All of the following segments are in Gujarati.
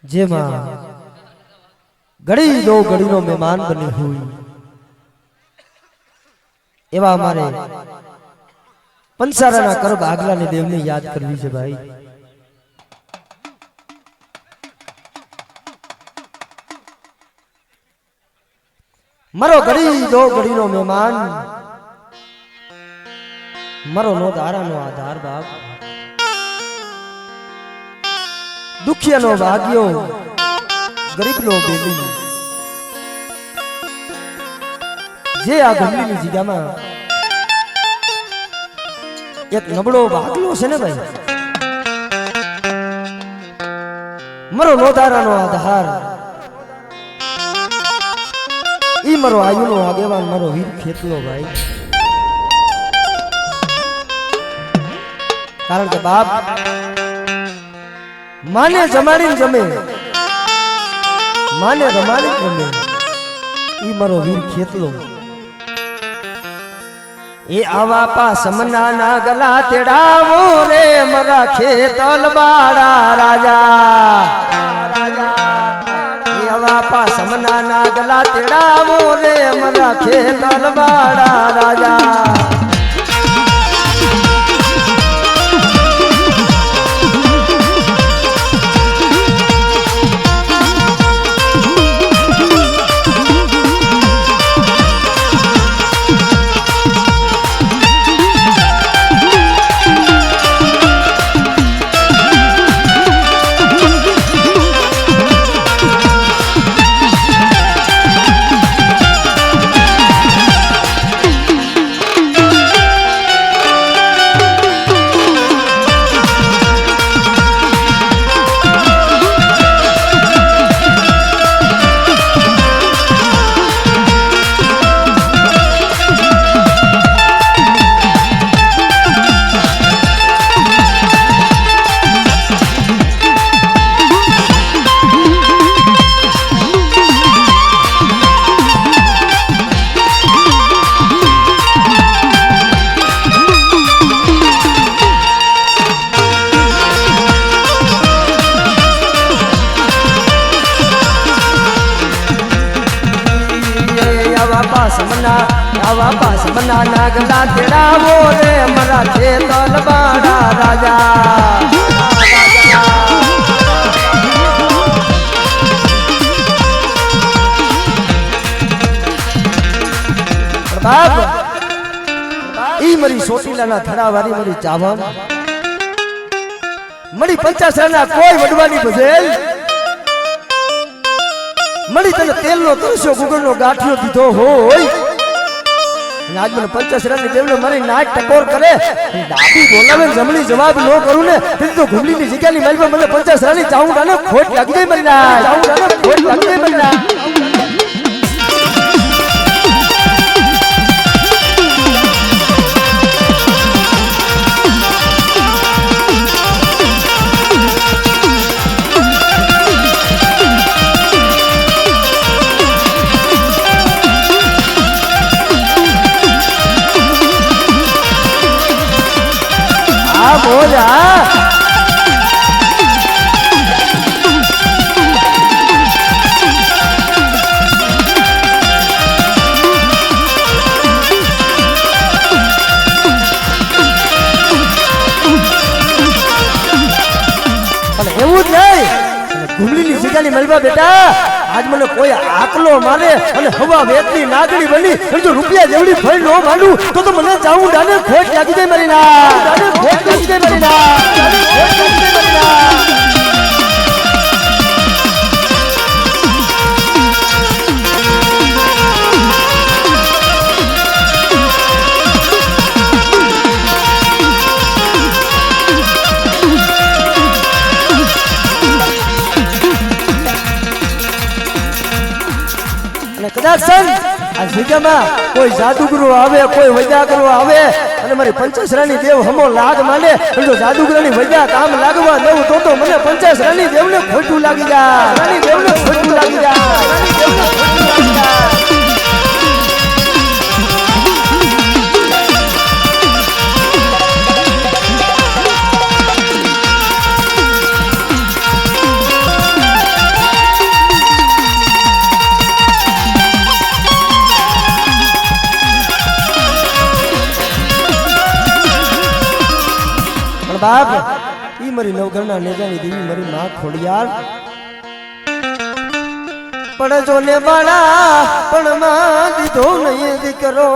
જેમાં ઘડી દો ઘડીનો મહેમાન બની હોય એવા અમારે પંસારાના કરબ આગલાની દેવને યાદ કરવી છે ભાઈ। મારો ઘડી દો ઘડીનો મહેમાન મારો નો દારાનો આધાર બાપ દુખિયાનો ભાગ્યો ગરીબનો બેલી જે આ ગમલીની જગ્યામાં એક નબળો ભાગલો છે ને ભાઈ મારો નો દારાનો આધાર ઈ મારો આયુનો આગેવાન મારો વીર ખેતલો ભાઈ। કારણ કે બાપ માને જમાડીને જમે માને રમાડીને રમે ઈ મારો વીર ખેતલો। એ આવા પાસમના ના ગલા તેડાવો રે મારા ખેતલ બાળા રાજા આવા પાસમના ના ગલા તેડાવો રે મારા ખેતલ બાળા રાજા। આવા પાસમના ના ગલા તેડાવો રે મારા ખેતલ બાળા રાજા। બાપ ઈ મારી સોટીલાના થડાવાળી મારી ચાવણ મળી 50 કોઈ વડવાની બજેલ મળી તને તેલનો તરસો ગુગળનો ગાંઠિયો દીધો હોય આજ મને 50 દેવને મારી નાક ટકોર કરે ડાબી બોલાવે જમણી જવાબ ન કરું ને તો ઘુમલીની જગ્યાની માલમાં મને 50 ચાઉંડાને ખોટ લાગી જાય મારી ના ચાઉંડાને ખોટ લાગી જાય મારી ના। ઘુમલીની જગ્યાની મલબા બેટા આજ મને કોઈ આકલો મારે અને હવા વેતની નાગણી બની જો રૂપિયા જેવડી ફળ નો માંડું તો મને જાઉં ડાને ખોટ લાગી જાય મારી ના ખોટ લાગી જાય મારી ના ખોટ લાગી જાય મારી ના। કદાચ આ જગ્યામાં કોઈ જાદુગરો આવે કોઈ વૈદ્યા કરવા આવે અને મારી 50 દેવ હમો લાગ માને જો જાદુગરની વૈદ્યા કામ લાગવા દઉં તો મને 50 દેવને ખોટું લાગી જાય રાણી દેવને ખોટું લાગી જાય રાણી દેવને ખોટું લાગી જાય। બાપ ઈ મારી નવઘરના નેજાની દેવી મારી માં ખોડિયાર પણ જો ને બાળા પણ માં દીધો નહીં દીકરો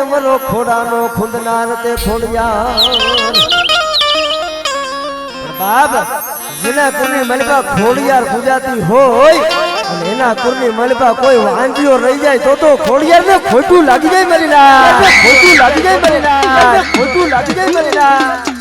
એ મરો ખોડાનો ખુંદનાર તે ખોડિયાર બાપ જેના કુરની મલબા ખોડિયાર પૂજાતી હોય અને એના કુરની મલબા કોઈ વાંજીઓ રહી જાય તો ખોડિયાર ને ખોટું લાગી જાય મરીના ખોટું લાગી જાય મરીના ખોટું લાગી જાય મરીના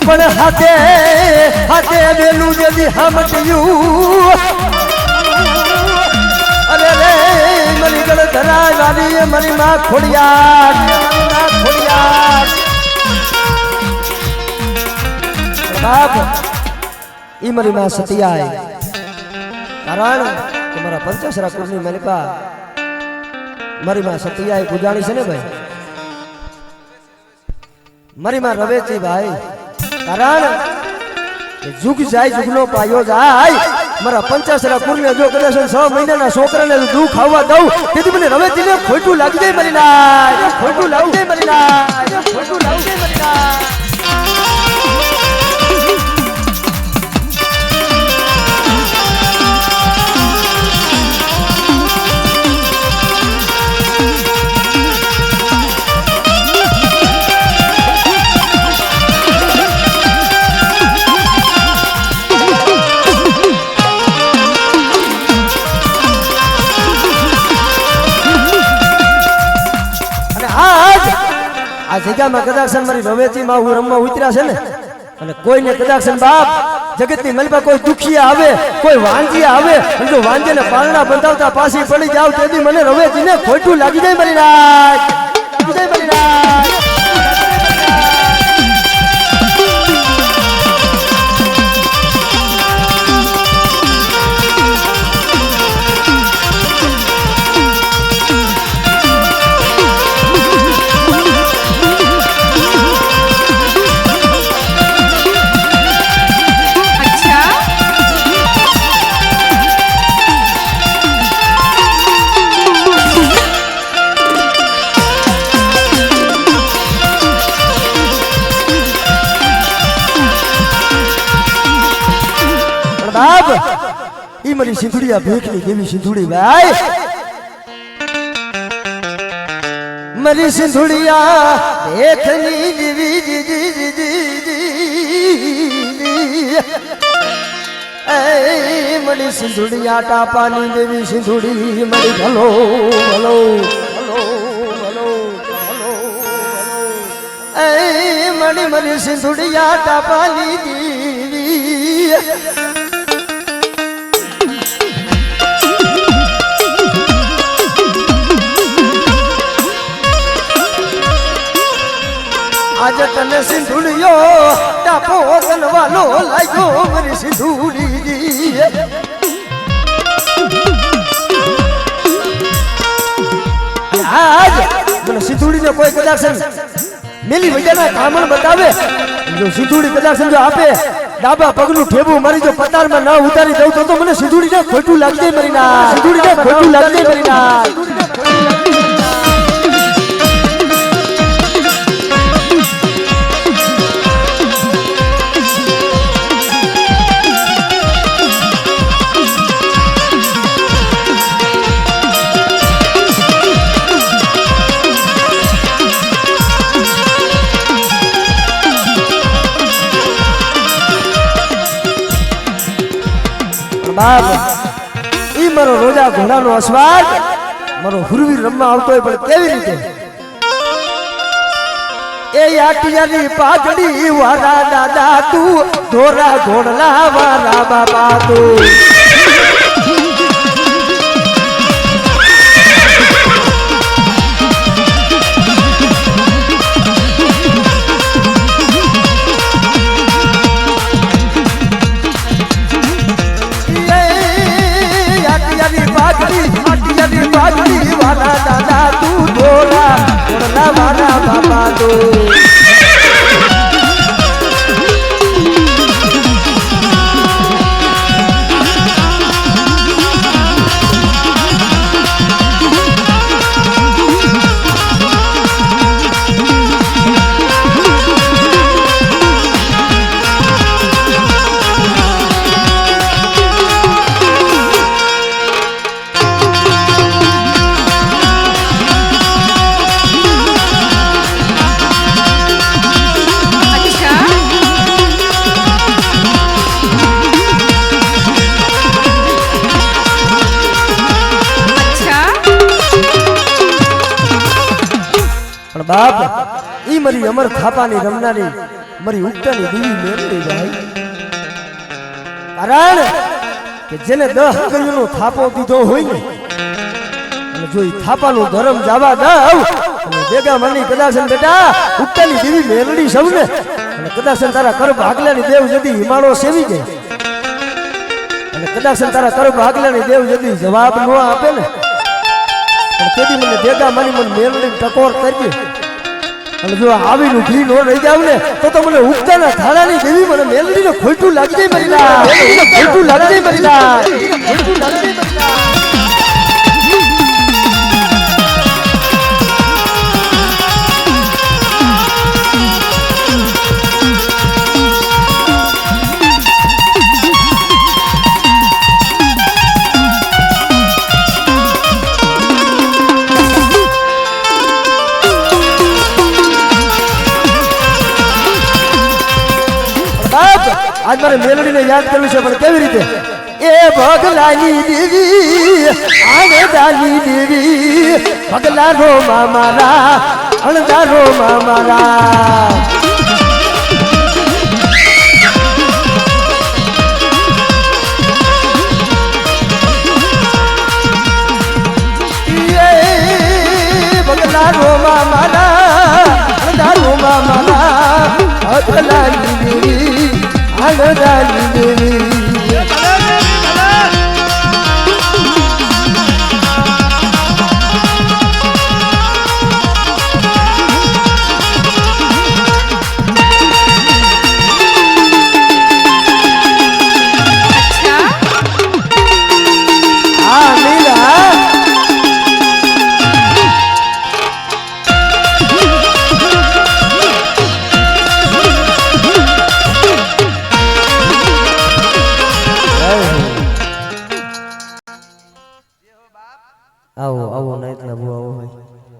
પણ હાથે હાથે બેલું જદી હમટ્યું અરે રે મરી ગળ ધરા વાલી મરી માં ખોડિયાર બાપ ઈ મરી માં સતિયાય કારણ તમારા પંચાસરા કુળની મલિકા મરી માં સતિયાય ગુજાણી છે ને ભાઈ મરી માં રવેચી ભાઈ કારણ જુગ જાય જુગનો પાયો જાય મારા પંચાસરા કુળને જો કદાચ 6 મહિનાના છોકરાને દુઃખ આવવા દઉં તેથી મને રવેચીને ખોટું લાગી જાય મરીના ખોટું લાગી જાય મરીના ખોટું લાગી જાય મરીના આ જગ્યામાં કદાક્ષન મારી રવેચીમાં હું રમવા ઉતર્યા છે ને અને કોઈને કદાક્ષન બાપ જગતની મલબા કોઈ દુખિયા આવે કોઈ વાંજિયા આવે અને જો વાંજિયાને પારણા બંધાવતા પાછી પડી જાવ તેથી મને રવેચીને ખોટું લાગી જાય મારી રાત લાગી જાય મારી રાત બાપ ઈ મારી સિંધુડિયા ભેખની દેવી સિંધુડી ભાઈ મારી સિંધુડિયા ભેખની દેવી એ મારી સિંધુડિયા ટાપાની દેવી સિંધુડી મારી ભલો ભલો ભલો ભલો ભલો એ મારી સિંધુડિયા ટાપાની દેવી आज तने सिंधुड़ियो टापो गनवालो लायो मेरी सिंधुड़ी आज મને સિંધુડી ને કોઈ કદાક્ષન મેલી વૈજાના કામણ બતાવે જો સિંધુડી કદાક્ષન જો આપે ડાબા પગનું ઠેબું મારી જો પતારમાં ના ઉતારી દઉં તો મને સિંધુડી ને ખોટું લાગી જાય મરી ના સિંધુડી ને ખોટું લાગી જાય મરી ના બાપ ઈ મારો રોજા ઘોડાનો અસવાદ મારો હુરવીર રમવા આવતો હોય પણ કેવી રીતે એ આટિયાની પાઘડી વારા દાદા તું ધોરા ઘોડલા વારા બાપા તું બાપ ઈ મારી અમર થાપાની રમનારી મારી ઉગતાની દેવી મેળવી જાય કારણ કે જેને 10 હગરીનો થાપો દીધો હોય ને અને જો ઈ થાપાનું ધર્મ જવા દઉં અને ભેગા મની કદાચ બેટા ઉગતાની દેવી મેળવી સૌને અને કદાચ તારા કર ભાગલાની દેવ જદી હિમાળો સેવી જાય અને કદાચ તારા કર ભાગલાની દેવ જદી જવાબ ન આપે ને પણ તેથી મને ભેગા મની મને મેળવી ટકોર કરજે અને જો આવીનું ઘી નો રહી જાવ ને તો મને ઉગતાના થાળાની દેવી મને મેલડીને ખોટું લાગી જાય મરીલા ખોટું લાગી જાય મરીલા ખોટું લાગી જાય મરીલા આજ મારે મેલડીને યાદ કરવી છે પણ કેવી રીતે એ ભગલાની દેવી આનંદાની દેવી ભગલા રો મારા અણદારો મારા ભગલા રો મારા અણદારો મારા ભગલાની દેવી આનંદાની દેવી આવો આવો નહીં એટલે આવો ભાઈ